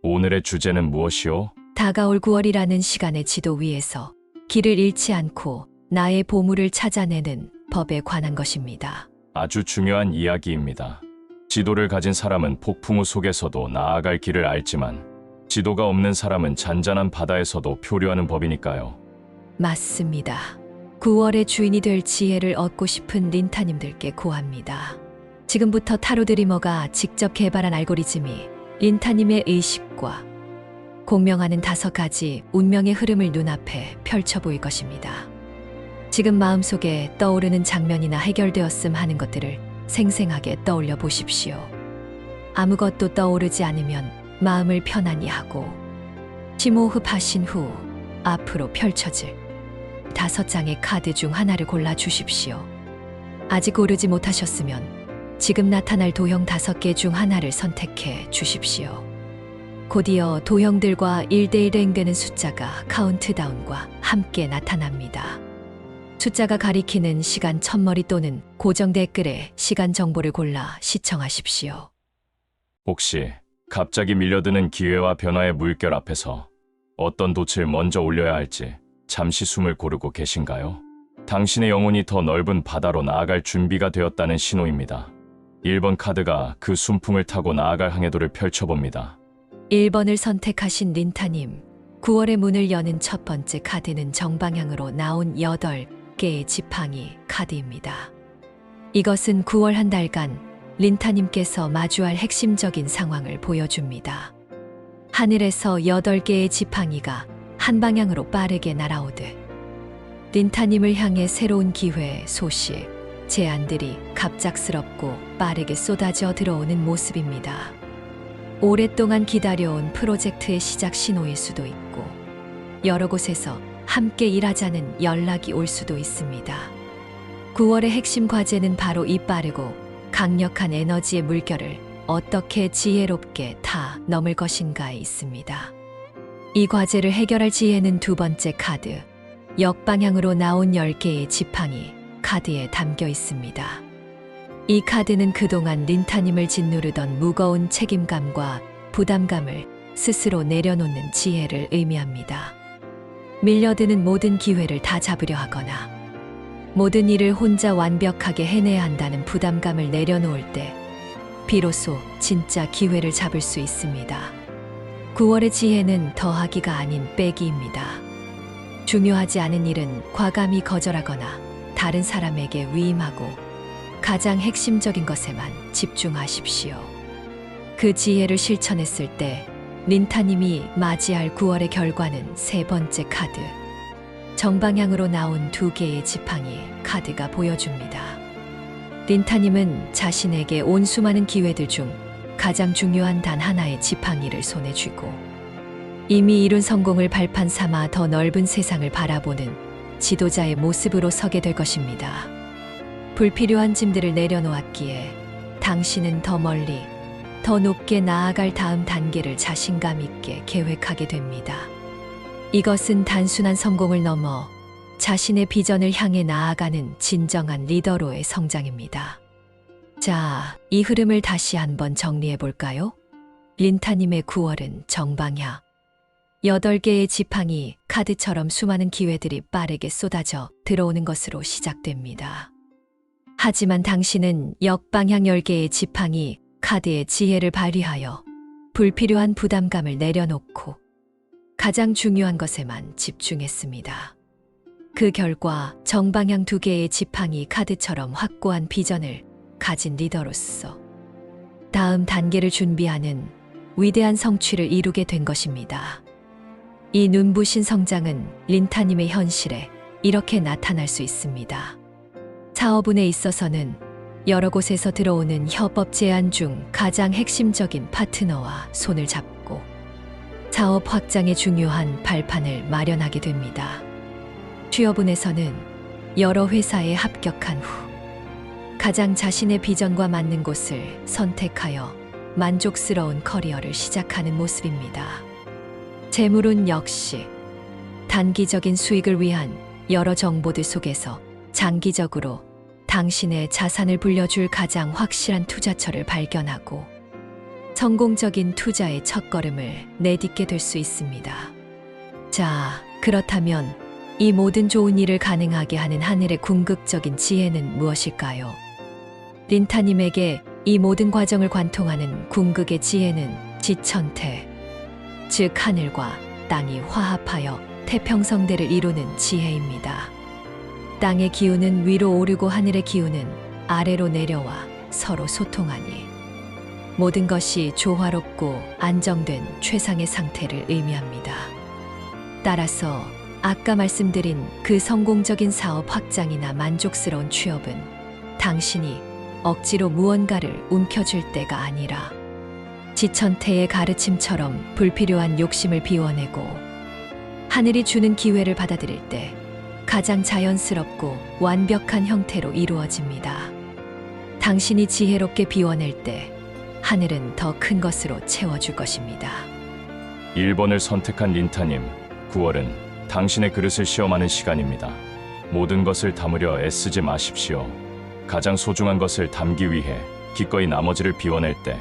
오늘의 주제는 무엇이오? 다가올 9월이라는 시간의 지도 위에서 길을 잃지 않고 나의 보물을 찾아내는 법에 관한 것입니다. 아주 중요한 이야기입니다. 지도를 가진 사람은 폭풍우 속에서도 나아갈 길을 알지만 지도가 없는 사람은 잔잔한 바다에서도 표류하는 법이니까요. 맞습니다. 9월의 주인이 될 지혜를 얻고 싶은 린타님들께 고합니다. 지금부터 타로 드리머가 직접 개발한 알고리즘이 린타님의 의식과 공명하는 5가지 운명의 흐름을 눈앞에 펼쳐 보일 것입니다. 지금 마음속에 떠오르는 장면이나 해결되었음 하는 것들을 생생하게 떠올려 보십시오. 아무것도 떠오르지 않으면 마음을 편안히 하고 심호흡하신 후 앞으로 펼쳐질 5장의 카드 중 하나를 골라 주십시오. 아직 고르지 못하셨으면 지금 나타날 도형 5개 중 하나를 선택해 주십시오. 곧이어 도형들과 1대1 행되는 숫자가 카운트다운과 함께 나타납니다. 숫자가 가리키는 시간 첫머리 또는 고정 댓글에 시간 정보를 골라 시청하십시오. 혹시 갑자기 밀려드는 기회와 변화의 물결 앞에서 어떤 돛을 먼저 올려야 할지 잠시 숨을 고르고 계신가요? 당신의 영혼이 더 넓은 바다로 나아갈 준비가 되었다는 신호입니다. 1번 카드가 그 순풍을 타고 나아갈 항해도를 펼쳐봅니다. 1번을 선택하신 린타님, 9월의 문을 여는 첫 번째 카드는 정방향으로 나온 8개의 지팡이 카드입니다. 이것은 9월 한 달간 린타님께서 마주할 핵심적인 상황을 보여줍니다. 하늘에서 8개의 지팡이가 한 방향으로 빠르게 날아오듯 린타님을 향해 새로운 기회, 소식, 제안들이 갑작스럽고 빠르게 쏟아져 들어오는 모습입니다. 오랫동안 기다려온 프로젝트의 시작 신호일 수도 있고 여러 곳에서 함께 일하자는 연락이 올 수도 있습니다. 9월의 핵심 과제는 바로 이 빠르고 강력한 에너지의 물결을 어떻게 지혜롭게 타 넘을 것인가에 있습니다. 이 과제를 해결할 지혜는 2번째 카드, 역방향으로 나온 10개의 지팡이 카드에 담겨 있습니다. 이 카드는 그동안 린타님을 짓누르던 무거운 책임감과 부담감을 스스로 내려놓는 지혜를 의미합니다. 밀려드는 모든 기회를 다 잡으려 하거나 모든 일을 혼자 완벽하게 해내야 한다는 부담감을 내려놓을 때 비로소 진짜 기회를 잡을 수 있습니다. 9월의 지혜는 더하기가 아닌 빼기입니다. 중요하지 않은 일은 과감히 거절하거나 다른 사람에게 위임하고 가장 핵심적인 것에만 집중하십시오. 그 지혜를 실천했을 때 린타님이 맞이할 9월의 결과는 3번째 카드, 정방향으로 나온 2개의 지팡이 카드가 보여줍니다. 린타님은 자신에게 온 수많은 기회들 중 가장 중요한 단 하나의 지팡이를 손에 쥐고 이미 이룬 성공을 발판 삼아 더 넓은 세상을 바라보는 지도자의 모습으로 서게 될 것입니다. 불필요한 짐들을 내려놓았기에 당신은 더 멀리, 더 높게 나아갈 다음 단계를 자신감 있게 계획하게 됩니다. 이것은 단순한 성공을 넘어 자신의 비전을 향해 나아가는 진정한 리더로의 성장입니다. 자, 이 흐름을 다시 한번 정리해 볼까요? 린타님의 9월은 정방향. 8개의 지팡이 카드처럼 수많은 기회들이 빠르게 쏟아져 들어오는 것으로 시작됩니다. 하지만 당신은 역방향 10개의 지팡이 카드의 지혜를 발휘하여 불필요한 부담감을 내려놓고 가장 중요한 것에만 집중했습니다. 그 결과 정방향 2개의 지팡이 카드처럼 확고한 비전을 가진 리더로서 다음 단계를 준비하는 위대한 성취를 이루게 된 것입니다. 이 눈부신 성장은 린타님의 현실에 이렇게 나타날 수 있습니다. 사업운에 있어서는 여러 곳에서 들어오는 협업 제안 중 가장 핵심적인 파트너와 손을 잡고 사업 확장에 중요한 발판을 마련하게 됩니다. 취업운에서는 여러 회사에 합격한 후 가장 자신의 비전과 맞는 곳을 선택하여 만족스러운 커리어를 시작하는 모습입니다. 재물운 역시 단기적인 수익을 위한 여러 정보들 속에서 장기적으로 당신의 자산을 불려줄 가장 확실한 투자처를 발견하고 성공적인 투자의 첫걸음을 내딛게 될 수 있습니다. 자, 그렇다면 이 모든 좋은 일을 가능하게 하는 하늘의 궁극적인 지혜는 무엇일까요? 린타님에게 이 모든 과정을 관통하는 궁극의 지혜는 지천태, 즉 하늘과 땅이 화합하여 태평성대를 이루는 지혜입니다. 땅의 기운은 위로 오르고 하늘의 기운은 아래로 내려와 서로 소통하니 모든 것이 조화롭고 안정된 최상의 상태를 의미합니다. 따라서 아까 말씀드린 그 성공적인 사업 확장이나 만족스러운 취업은 당신이 억지로 무언가를 움켜쥘 때가 아니라 지천태의 가르침처럼 불필요한 욕심을 비워내고 하늘이 주는 기회를 받아들일 때 가장 자연스럽고 완벽한 형태로 이루어집니다. 당신이 지혜롭게 비워낼 때 하늘은 더 큰 것으로 채워줄 것입니다. 1번을 선택한 린타님, 9월은 당신의 그릇을 시험하는 시간입니다. 모든 것을 담으려 애쓰지 마십시오. 가장 소중한 것을 담기 위해 기꺼이 나머지를 비워낼 때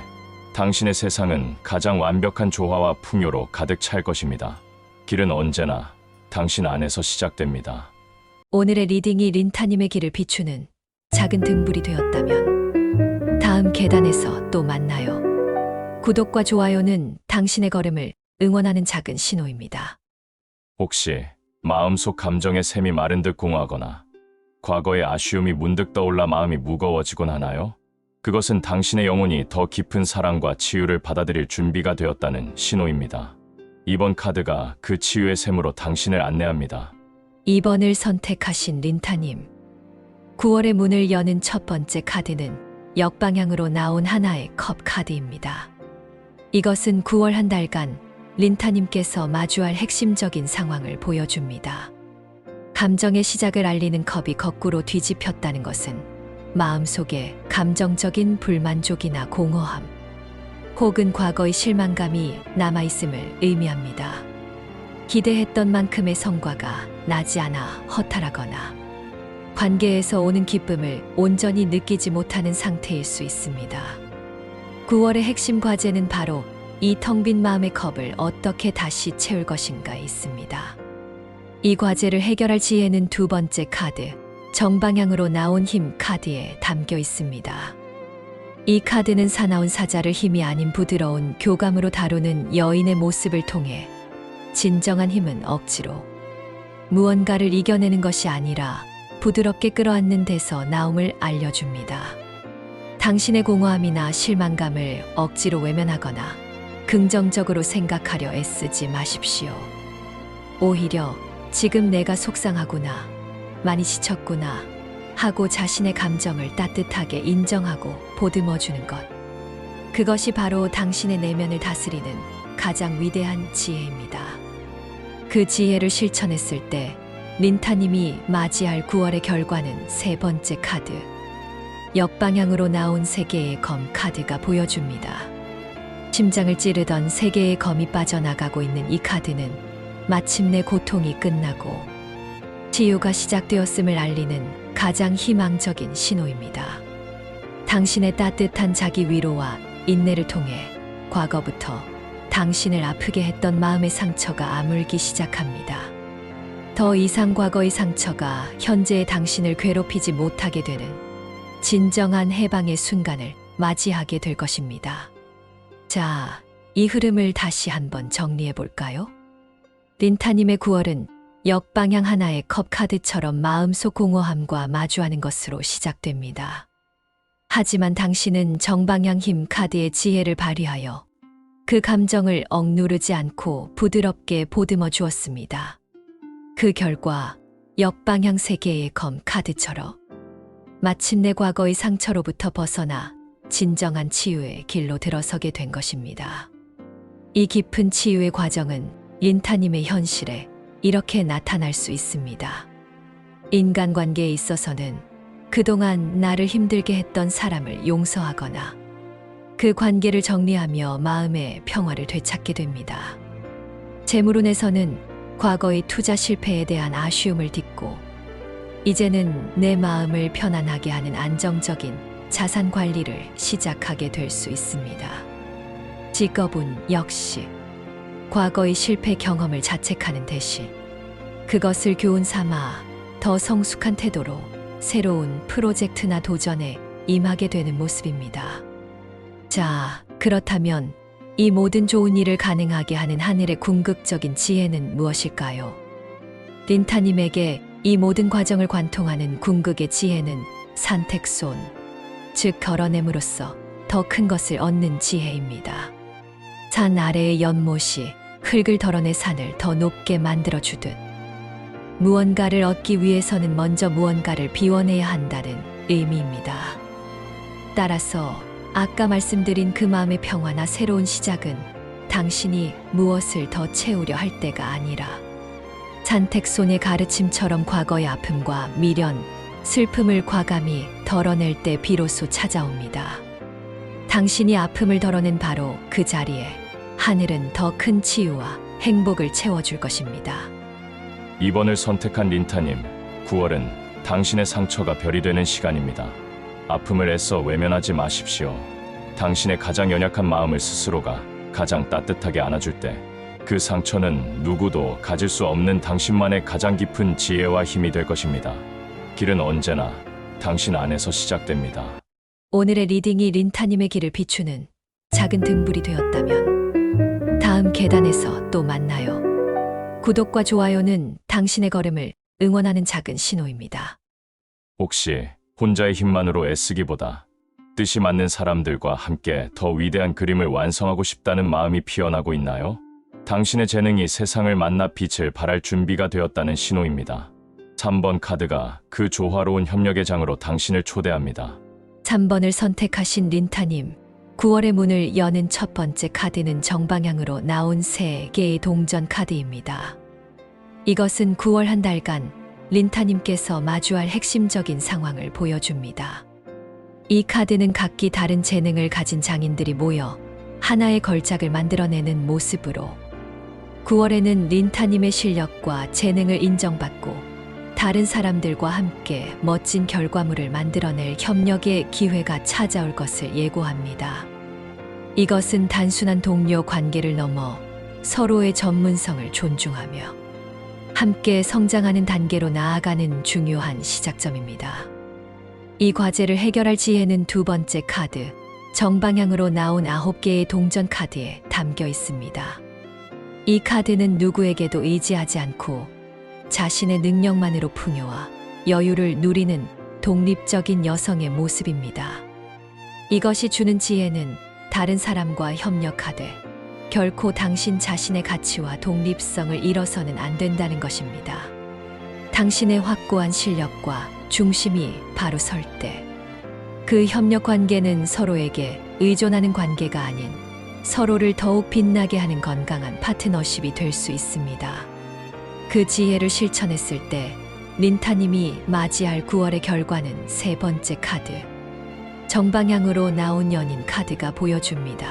당신의 세상은 가장 완벽한 조화와 풍요로 가득 찰 것입니다. 길은 언제나 당신 안에서 시작됩니다. 오늘의 리딩이 린타님의 길을 비추는 작은 등불이 되었다면 다음 계단에서 또 만나요. 구독과 좋아요는 당신의 걸음을 응원하는 작은 신호입니다. 혹시 마음속 감정의 샘이 마른 듯 공허하거나 과거의 아쉬움이 문득 떠올라 마음이 무거워지곤 하나요? 그것은 당신의 영혼이 더 깊은 사랑과 치유를 받아들일 준비가 되었다는 신호입니다. 이번 카드가 그 치유의 샘으로 당신을 안내합니다. 2번을 선택하신 린타님. 9월의 문을 여는 첫 번째 카드는 역방향으로 나온 하나의 컵 카드입니다. 이것은 9월 한 달간 린타님께서 마주할 핵심적인 상황을 보여줍니다. 감정의 시작을 알리는 컵이 거꾸로 뒤집혔다는 것은 마음속에 감정적인 불만족이나 공허함, 혹은 과거의 실망감이 남아있음을 의미합니다. 기대했던 만큼의 성과가 나지 않아 허탈하거나 관계에서 오는 기쁨을 온전히 느끼지 못하는 상태일 수 있습니다. 9월의 핵심 과제는 바로 이 텅 빈 마음의 컵을 어떻게 다시 채울 것인가에 있습니다. 이 과제를 해결할 지혜는 두 번째 카드, 정방향으로 나온 힘 카드에 담겨 있습니다. 이 카드는 사나운 사자를 힘이 아닌 부드러운 교감으로 다루는 여인의 모습을 통해 진정한 힘은 억지로 무언가를 이겨내는 것이 아니라 부드럽게 끌어안는 데서 나옴을 알려줍니다. 당신의 공허함이나 실망감을 억지로 외면하거나 긍정적으로 생각하려 애쓰지 마십시오. 오히려 지금 내가 속상하구나, 많이 지쳤구나 하고 자신의 감정을 따뜻하게 인정하고 보듬어주는 것. 그것이 바로 당신의 내면을 다스리는 가장 위대한 지혜입니다. 그 지혜를 실천했을 때 린타님이 맞이할 9월의 결과는 세 번째 카드, 역방향으로 나온 세 개의 검 카드가 보여줍니다. 심장을 찌르던 세 개의 검이 빠져나가고 있는 이 카드는 마침내 고통이 끝나고 치유가 시작되었음을 알리는 가장 희망적인 신호입니다. 당신의 따뜻한 자기 위로와 인내를 통해 과거부터 당신을 아프게 했던 마음의 상처가 아물기 시작합니다. 더 이상 과거의 상처가 현재의 당신을 괴롭히지 못하게 되는 진정한 해방의 순간을 맞이하게 될 것입니다. 자, 이 흐름을 다시 한번 정리해 볼까요? 린타님의 9월은 역방향 하나의 컵 카드처럼 마음속 공허함과 마주하는 것으로 시작됩니다. 하지만 당신은 정방향 힘 카드의 지혜를 발휘하여 그 감정을 억누르지 않고 부드럽게 보듬어 주었습니다. 그 결과 역방향 세 개의 검 카드처럼 마침내 과거의 상처로부터 벗어나 진정한 치유의 길로 들어서게 된 것입니다. 이 깊은 치유의 과정은 린타님의 현실에 이렇게 나타날 수 있습니다. 인간관계에 있어서는 그동안 나를 힘들게 했던 사람을 용서하거나 그 관계를 정리하며 마음의 평화를 되찾게 됩니다. 재물운에서는 과거의 투자 실패에 대한 아쉬움을 딛고 이제는 내 마음을 편안하게 하는 안정적인 자산 관리를 시작하게 될 수 있습니다. 직업은 역시 과거의 실패 경험을 자책하는 대신 그것을 교훈 삼아 더 성숙한 태도로 새로운 프로젝트나 도전에 임하게 되는 모습입니다. 자, 그렇다면 이 모든 좋은 일을 가능하게 하는 하늘의 궁극적인 지혜는 무엇일까요? 린타님에게 이 모든 과정을 관통하는 궁극의 지혜는 산택손, 즉 걸어냄으로써 더 큰 것을 얻는 지혜입니다. 산 아래의 연못이 흙을 덜어내 산을 더 높게 만들어주듯 무언가를 얻기 위해서는 먼저 무언가를 비워내야 한다는 의미입니다. 따라서 아까 말씀드린 그 마음의 평화나 새로운 시작은 당신이 무엇을 더 채우려 할 때가 아니라 산택손의 가르침처럼 과거의 아픔과 미련, 슬픔을 과감히 덜어낼 때 비로소 찾아옵니다. 당신이 아픔을 덜어낸 바로 그 자리에 하늘은 더 큰 치유와 행복을 채워줄 것입니다. 2번을 선택한 린타님, 9월은 당신의 상처가 별이 되는 시간입니다. 아픔을 애써 외면하지 마십시오. 당신의 가장 연약한 마음을 스스로가 가장 따뜻하게 안아줄 때 그 상처는 누구도 가질 수 없는 당신만의 가장 깊은 지혜와 힘이 될 것입니다. 길은 언제나 당신 안에서 시작됩니다. 오늘의 리딩이 린타님의 길을 비추는 작은 등불이 되었다면 다음 계단에서 또 만나요. 구독과 좋아요는 당신의 걸음을 응원하는 작은 신호입니다. 혹시 혼자의 힘만으로 애쓰기보다 뜻이 맞는 사람들과 함께 더 위대한 그림을 완성하고 싶다는 마음이 피어나고 있나요? 당신의 재능이 세상을 만나 빛을 발할 준비가 되었다는 신호입니다. 3번 카드가 그 조화로운 협력의 장으로 당신을 초대합니다. 3번을 선택하신 린타님, 9월의 문을 여는 첫 번째 카드는 정방향으로 나온 3개의 동전 카드입니다. 이것은 9월 한 달간 린타님께서 마주할 핵심적인 상황을 보여줍니다. 이 카드는 각기 다른 재능을 가진 장인들이 모여 하나의 걸작을 만들어내는 모습으로 9월에는 린타님의 실력과 재능을 인정받고 다른 사람들과 함께 멋진 결과물을 만들어낼 협력의 기회가 찾아올 것을 예고합니다. 이것은 단순한 동료 관계를 넘어 서로의 전문성을 존중하며 함께 성장하는 단계로 나아가는 중요한 시작점입니다. 이 과제를 해결할 지혜는 두 번째 카드, 정방향으로 나온 9개의 동전 카드에 담겨 있습니다. 이 카드는 누구에게도 의지하지 않고 자신의 능력만으로 풍요와 여유를 누리는 독립적인 여성의 모습입니다. 이것이 주는 지혜는 다른 사람과 협력하되 결코 당신 자신의 가치와 독립성을 잃어서는 안 된다는 것입니다. 당신의 확고한 실력과 중심이 바로 설 때 그 협력 관계는 서로에게 의존하는 관계가 아닌 서로를 더욱 빛나게 하는 건강한 파트너십이 될 수 있습니다. 그 지혜를 실천했을 때 린타님이 맞이할 9월의 결과는 세 번째 카드, 정방향으로 나온 연인 카드가 보여줍니다.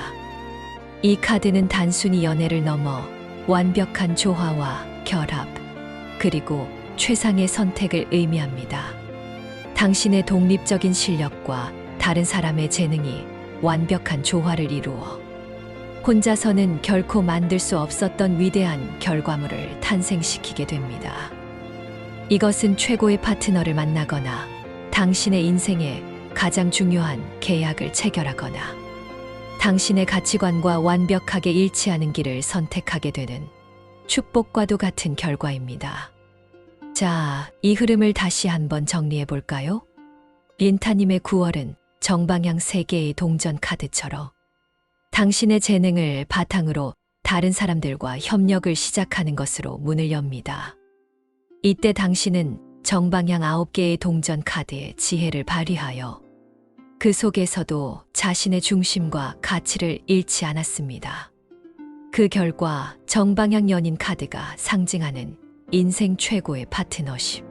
이 카드는 단순히 연애를 넘어 완벽한 조화와 결합, 그리고 최상의 선택을 의미합니다. 당신의 독립적인 실력과 다른 사람의 재능이 완벽한 조화를 이루어 혼자서는 결코 만들 수 없었던 위대한 결과물을 탄생시키게 됩니다. 이것은 최고의 파트너를 만나거나 당신의 인생에 가장 중요한 계약을 체결하거나 당신의 가치관과 완벽하게 일치하는 길을 선택하게 되는 축복과도 같은 결과입니다. 자, 이 흐름을 다시 한번 정리해 볼까요? 린타님의 9월은 정방향 3개의 동전 카드처럼 당신의 재능을 바탕으로 다른 사람들과 협력을 시작하는 것으로 문을 엽니다. 이때 당신은 정방향 9개의 동전 카드의 지혜를 발휘하여 그 속에서도 자신의 중심과 가치를 잃지 않았습니다. 그 결과 정방향 연인 카드가 상징하는 인생 최고의 파트너십,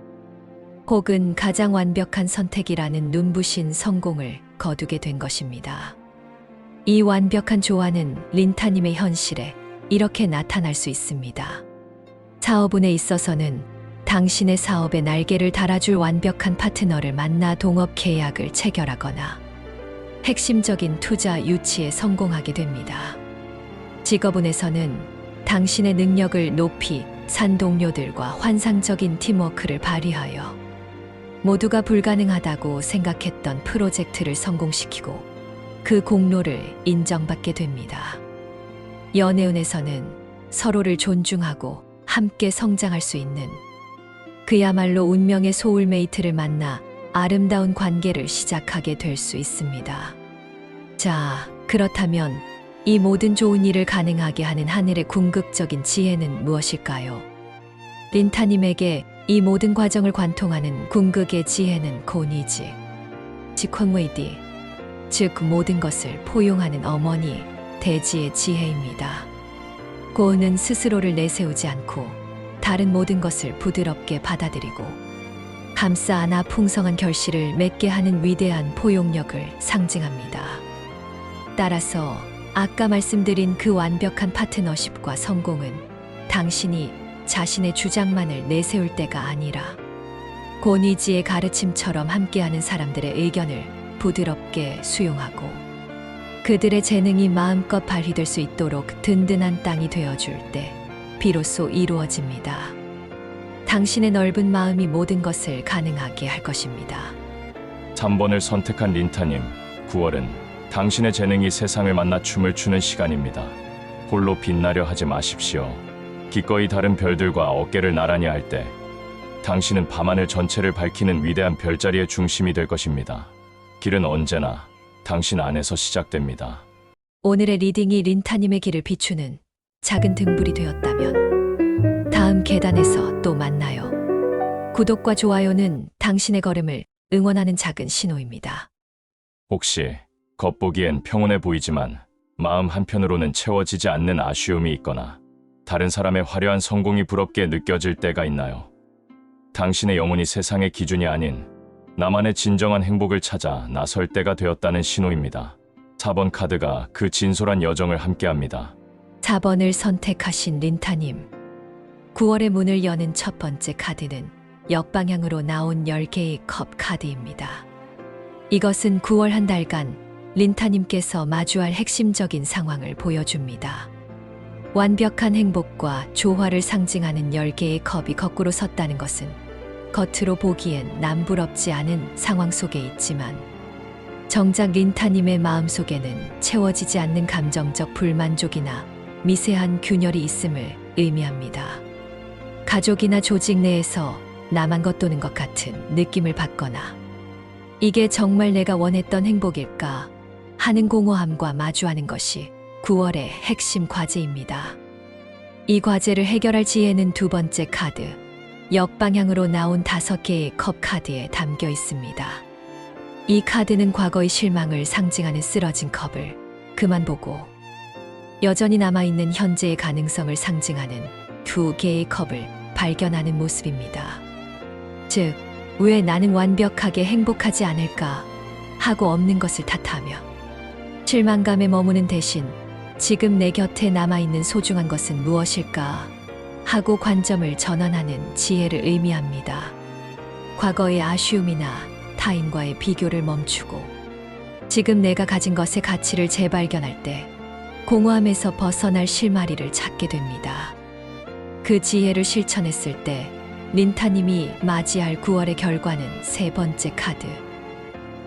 혹은 가장 완벽한 선택이라는 눈부신 성공을 거두게 된 것입니다. 이 완벽한 조화는 린타님의 현실에 이렇게 나타날 수 있습니다. 사업운에 있어서는 당신의 사업에 날개를 달아줄 완벽한 파트너를 만나 동업 계약을 체결하거나 핵심적인 투자 유치에 성공하게 됩니다. 직업운에서는 당신의 능력을 높이 산 동료들과 환상적인 팀워크를 발휘하여 모두가 불가능하다고 생각했던 프로젝트를 성공시키고 그 공로를 인정받게 됩니다. 연애운에서는 서로를 존중하고 함께 성장할 수 있는 그야말로 운명의 소울메이트를 만나 아름다운 관계를 시작하게 될 수 있습니다. 자, 그렇다면 이 모든 좋은 일을 가능하게 하는 하늘의 궁극적인 지혜는 무엇일까요? 린타님에게 이 모든 과정을 관통하는 궁극의 지혜는 고니지, 지콩웨이디, 즉 모든 것을 포용하는 어머니, 대지의 지혜입니다. 고은은 스스로를 내세우지 않고 다른 모든 것을 부드럽게 받아들이고 감싸 안아 풍성한 결실을 맺게 하는 위대한 포용력을 상징합니다. 따라서 아까 말씀드린 그 완벽한 파트너십과 성공은 당신이 자신의 주장만을 내세울 때가 아니라 고니지의 가르침처럼 함께하는 사람들의 의견을 부드럽게 수용하고 그들의 재능이 마음껏 발휘될 수 있도록 든든한 땅이 되어줄 때 비로소 이루어집니다. 당신의 넓은 마음이 모든 것을 가능하게 할 것입니다. 3번을 선택한 린타님, 9월은 당신의 재능이 세상을 만나 춤을 추는 시간입니다. 홀로 빛나려 하지 마십시오. 기꺼이 다른 별들과 어깨를 나란히 할 때 당신은 밤하늘 전체를 밝히는 위대한 별자리의 중심이 될 것입니다. 길은 언제나 당신 안에서 시작됩니다. 오늘의 리딩이 린타님의 길을 비추는 작은 등불이 되었다면 다음 계단에서 또 만나요. 구독과 좋아요는 당신의 걸음을 응원하는 작은 신호입니다. 혹시 겉보기엔 평온해 보이지만 마음 한편으로는 채워지지 않는 아쉬움이 있거나 다른 사람의 화려한 성공이 부럽게 느껴질 때가 있나요? 당신의 영혼이 세상의 기준이 아닌 나만의 진정한 행복을 찾아 나설 때가 되었다는 신호입니다. 4번 카드가 그 진솔한 여정을 함께합니다. 4번을 선택하신 린타님. 9월의 문을 여는 첫 번째 카드는 역방향으로 나온 10개의 컵 카드입니다. 이것은 9월 한 달간 린타님께서 마주할 핵심적인 상황을 보여줍니다. 완벽한 행복과 조화를 상징하는 10개의 컵이 거꾸로 섰다는 것은 겉으로 보기엔 남부럽지 않은 상황 속에 있지만 정작 린타님의 마음속에는 채워지지 않는 감정적 불만족이나 미세한 균열이 있음을 의미합니다. 가족이나 조직 내에서 나만 겉도는 것 같은 느낌을 받거나 이게 정말 내가 원했던 행복일까 하는 공허함과 마주하는 것이 9월의 핵심 과제입니다. 이 과제를 해결할 지혜는 두 번째 카드, 역방향으로 나온 5개의 컵 카드에 담겨 있습니다. 이 카드는 과거의 실망을 상징하는 쓰러진 컵을 그만 보고 여전히 남아있는 현재의 가능성을 상징하는 2개의 컵을 발견하는 모습입니다. 즉, 왜 나는 완벽하게 행복하지 않을까 하고 없는 것을 탓하며 실망감에 머무는 대신 지금 내 곁에 남아있는 소중한 것은 무엇일까 하고 관점을 전환하는 지혜를 의미합니다. 과거의 아쉬움이나 타인과의 비교를 멈추고 지금 내가 가진 것의 가치를 재발견할 때 공허함에서 벗어날 실마리를 찾게 됩니다. 그 지혜를 실천했을 때 린타님이 맞이할 9월의 결과는 세 번째 카드,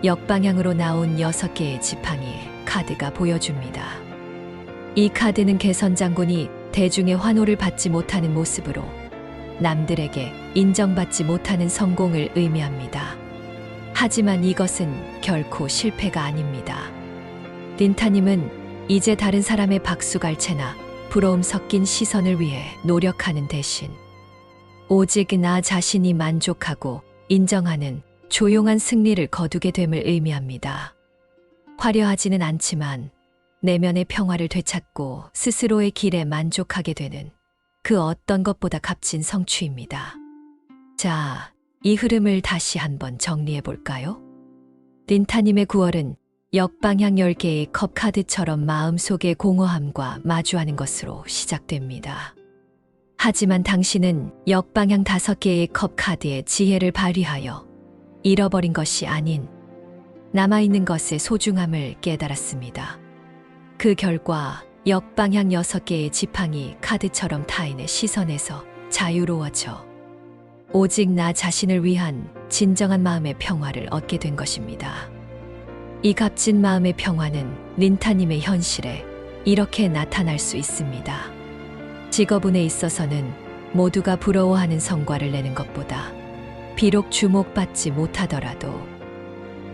역방향으로 나온 6개의 지팡이 카드가 보여줍니다. 이 카드는 개선 장군이 대중의 환호를 받지 못하는 모습으로 남들에게 인정받지 못하는 성공을 의미합니다. 하지만 이것은 결코 실패가 아닙니다. 린타님은 이제 다른 사람의 박수갈채나 부러움 섞인 시선을 위해 노력하는 대신 오직 나 자신이 만족하고 인정하는 조용한 승리를 거두게 됨을 의미합니다. 화려하지는 않지만 내면의 평화를 되찾고 스스로의 길에 만족하게 되는 그 어떤 것보다 값진 성취입니다. 자, 이 흐름을 다시 한번 정리해 볼까요? 린타님의 9월은 역방향 10개의 컵 카드처럼 마음속의 공허함과 마주하는 것으로 시작됩니다. 하지만 당신은 역방향 5개의 컵 카드의 지혜를 발휘하여 잃어버린 것이 아닌 남아있는 것의 소중함을 깨달았습니다. 그 결과 역방향 6개의 지팡이 카드처럼 타인의 시선에서 자유로워져 오직 나 자신을 위한 진정한 마음의 평화를 얻게 된 것입니다. 이 값진 마음의 평화는 린타님의 현실에 이렇게 나타날 수 있습니다. 직업운에 있어서는 모두가 부러워하는 성과를 내는 것보다 비록 주목받지 못하더라도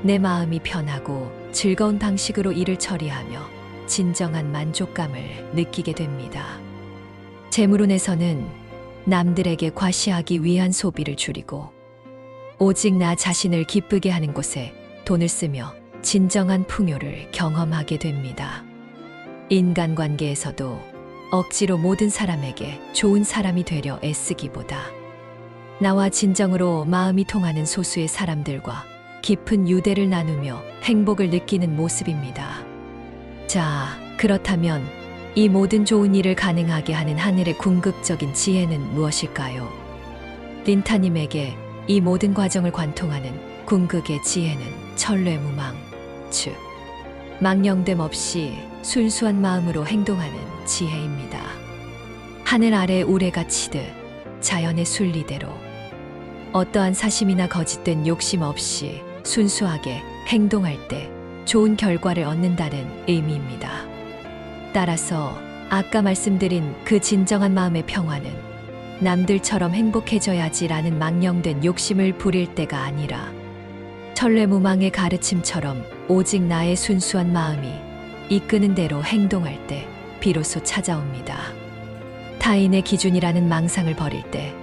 내 마음이 편하고 즐거운 방식으로 일을 처리하며 진정한 만족감을 느끼게 됩니다. 재물운에서는 남들에게 과시하기 위한 소비를 줄이고 오직 나 자신을 기쁘게 하는 곳에 돈을 쓰며 진정한 풍요를 경험하게 됩니다. 인간관계에서도 억지로 모든 사람에게 좋은 사람이 되려 애쓰기보다 나와 진정으로 마음이 통하는 소수의 사람들과 깊은 유대를 나누며 행복을 느끼는 모습입니다. 자, 그렇다면 이 모든 좋은 일을 가능하게 하는 하늘의 궁극적인 지혜는 무엇일까요? 린타님에게 이 모든 과정을 관통하는 궁극의 지혜는 천뢰무망, 즉 망령됨 없이 순수한 마음으로 행동하는 지혜입니다. 하늘 아래 우레가 치듯 자연의 순리대로 어떠한 사심이나 거짓된 욕심 없이 순수하게 행동할 때 좋은 결과를 얻는다는 의미입니다. 따라서 아까 말씀드린 그 진정한 마음의 평화는 남들처럼 행복해져야지라는 망령된 욕심을 부릴 때가 아니라 천뢰무망의 가르침처럼 오직 나의 순수한 마음이 이끄는 대로 행동할 때 비로소 찾아옵니다. 타인의 기준이라는 망상을 버릴 때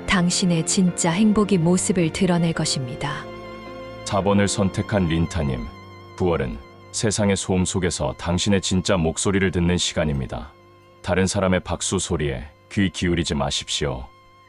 당신의 진짜 행복이 모습을 드러낼 것입니다. 4번을 선택한 린타님, 9월은 세상의 소음 속에서 당신의 진짜 목소리를 듣는 시간입니다. 다른 사람의 박수 소리에 귀 기울이지 마십시오.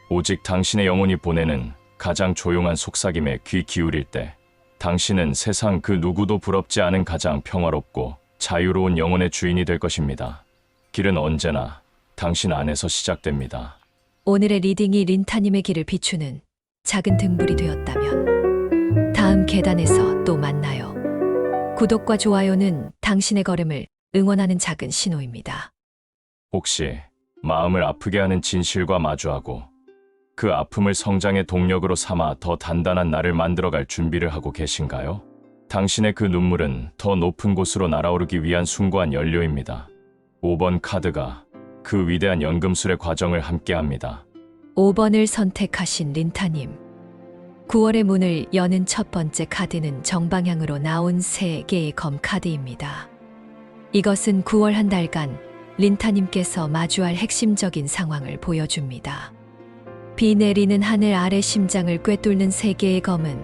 오직 당신의 영혼이 보내는 가장 조용한 속삭임에 귀 기울일 때 당신은 세상 그 누구도 부럽지 않은 가장 평화롭고 자유로운 영혼의 주인이 될 것입니다. 길은 언제나 당신 안에서 시작됩니다. 오늘의 리딩이 린타님의 길을 비추는 작은 등불이 되었다면 다음 계단에서 또 만나요. 구독과 좋아요는 당신의 걸음을 응원하는 작은 신호입니다. 혹시 마음을 아프게 하는 진실과 마주하고 그 아픔을 성장의 동력으로 삼아 더 단단한 나를 만들어갈 준비를 하고 계신가요? 당신의 그 눈물은 더 높은 곳으로 날아오르기 위한 숭고한 연료입니다. 5번 카드가 그 위대한 연금술의 과정을 함께합니다. 5번을 선택하신 린타님. 9월의 문을 여는 첫 번째 카드는 정방향으로 나온 3개의 검 카드입니다. 이것은 9월 한 달간 린타님께서 마주할 핵심적인 상황을 보여줍니다. 비 내리는 하늘 아래 심장을 꿰뚫는 3개의 검은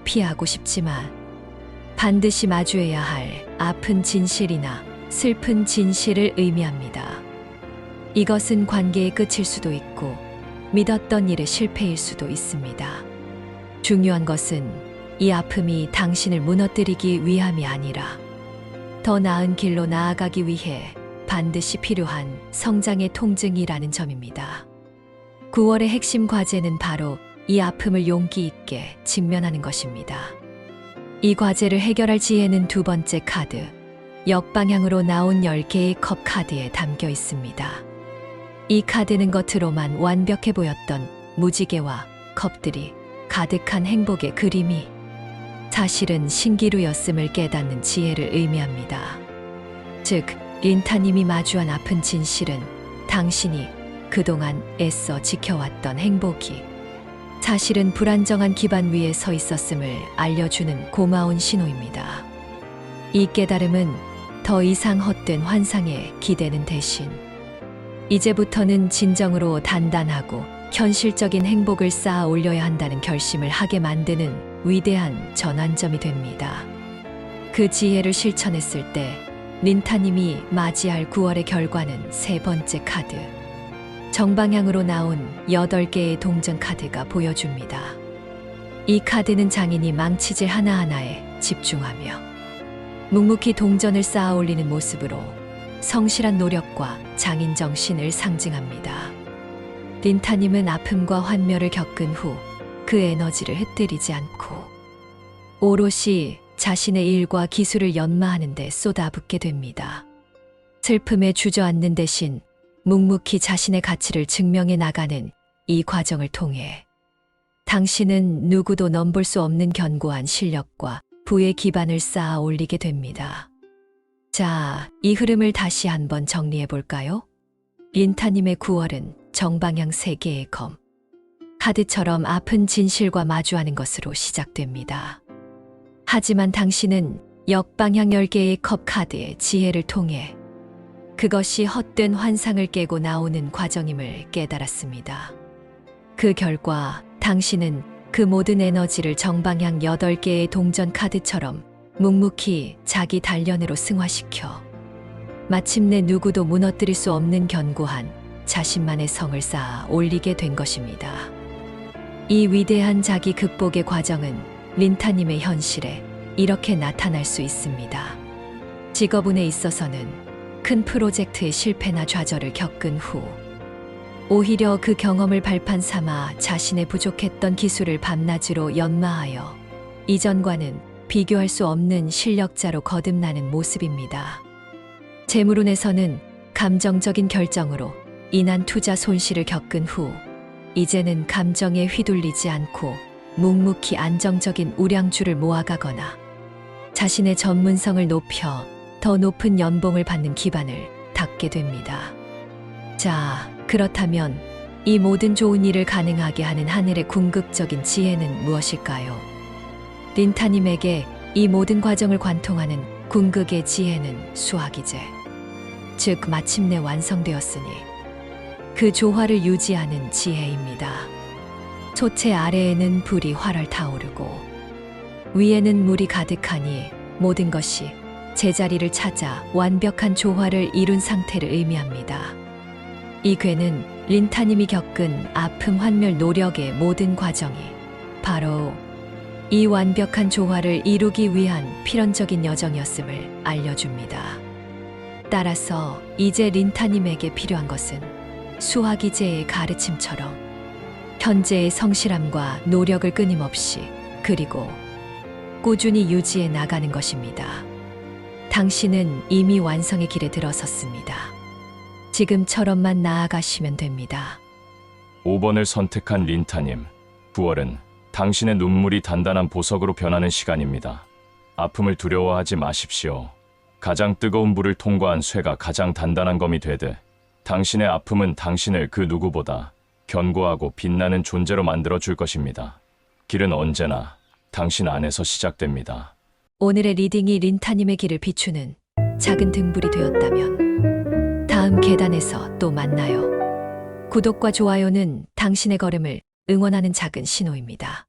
피하고 싶지만 반드시 마주해야 할 아픈 진실이나 슬픈 진실을 의미합니다. 이것은 관계의 끝일 수도 있고 믿었던 일의 실패일 수도 있습니다. 중요한 것은 이 아픔이 당신을 무너뜨리기 위함이 아니라 더 나은 길로 나아가기 위해 반드시 필요한 성장의 통증이라는 점입니다. 9월의 핵심 과제는 바로 이 아픔을 용기 있게 직면하는 것입니다. 이 과제를 해결할 지혜는 두 번째 카드, 역방향으로 나온 10개의 컵 카드에 담겨 있습니다. 이 카드는 겉으로만 완벽해 보였던 무지개와 컵들이 가득한 행복의 그림이 사실은 신기루였음을 깨닫는 지혜를 의미합니다. 즉, 린타님이 마주한 아픈 진실은 당신이 그동안 애써 지켜왔던 행복이 사실은 불안정한 기반 위에 서 있었음을 알려주는 고마운 신호입니다. 이 깨달음은 더 이상 헛된 환상에 기대는 대신 이제부터는 진정으로 단단하고 현실적인 행복을 쌓아 올려야 한다는 결심을 하게 만드는 위대한 전환점이 됩니다. 그 지혜를 실천했을 때 린타님이 맞이할 9월의 결과는 세 번째 카드, 정방향으로 나온 8개의 동전 카드가 보여줍니다. 이 카드는 장인이 망치질 하나하나에 집중하며 묵묵히 동전을 쌓아 올리는 모습으로 성실한 노력과 장인 정신을 상징합니다. 린타님은 아픔과 환멸을 겪은 후 그 에너지를 흩뜨리지 않고 오롯이 자신의 일과 기술을 연마하는 데 쏟아붓게 됩니다. 슬픔에 주저앉는 대신 묵묵히 자신의 가치를 증명해 나가는 이 과정을 통해 당신은 누구도 넘볼 수 없는 견고한 실력과 부의 기반을 쌓아 올리게 됩니다. 자, 이 흐름을 다시 한번 정리해 볼까요? 린타님의 9월은 정방향 3개의 검, 카드처럼 아픈 진실과 마주하는 것으로 시작됩니다. 하지만 당신은 역방향 10개의 컵 카드의 지혜를 통해 그것이 헛된 환상을 깨고 나오는 과정임을 깨달았습니다. 그 결과 당신은 그 모든 에너지를 정방향 8개의 동전 카드처럼 묵묵히 자기 단련으로 승화시켜 마침내 누구도 무너뜨릴 수 없는 견고한 자신만의 성을 쌓아 올리게 된 것입니다. 이 위대한 자기 극복의 과정은 린타님의 현실에 이렇게 나타날 수 있습니다. 직업운에 있어서는 큰 프로젝트의 실패나 좌절을 겪은 후 오히려 그 경험을 발판 삼아 자신의 부족했던 기술을 밤낮으로 연마하여 이전과는 비교할 수 없는 실력자로 거듭나는 모습입니다. 재물운에서는 감정적인 결정으로 인한 투자 손실을 겪은 후 이제는 감정에 휘둘리지 않고 묵묵히 안정적인 우량주를 모아가거나 자신의 전문성을 높여 더 높은 연봉을 받는 기반을 닦게 됩니다. 자, 그렇다면 이 모든 좋은 일을 가능하게 하는 하늘의 궁극적인 지혜는 무엇일까요? 린타님에게 이 모든 과정을 관통하는 궁극의 지혜는 수학이제, 즉 마침내 완성되었으니 그 조화를 유지하는 지혜입니다. 소체 아래에는 불이 활활 타오르고 위에는 물이 가득하니 모든 것이 제자리를 찾아 완벽한 조화를 이룬 상태를 의미합니다. 이 괴는 린타님이 겪은 아픔, 환멸, 노력의 모든 과정이 바로 이 완벽한 조화를 이루기 위한 필연적인 여정이었음을 알려줍니다. 따라서 이제 린타님에게 필요한 것은 수학이제의 가르침처럼 현재의 성실함과 노력을 끊임없이 그리고 꾸준히 유지해 나가는 것입니다. 당신은 이미 완성의 길에 들어섰습니다. 지금처럼만 나아가시면 됩니다. 5번을 선택한 린타님, 9월은 당신의 눈물이 단단한 보석으로 변하는 시간입니다. 아픔을 두려워하지 마십시오. 가장 뜨거운 불을 통과한 쇠가 가장 단단한 검이 되듯 당신의 아픔은 당신을 그 누구보다 견고하고 빛나는 존재로 만들어 줄 것입니다. 길은 언제나 당신 안에서 시작됩니다. 오늘의 리딩이 린타님의 길을 비추는 작은 등불이 되었다면 다음 계단에서 또 만나요. 구독과 좋아요는 당신의 걸음을 응원하는 작은 신호입니다.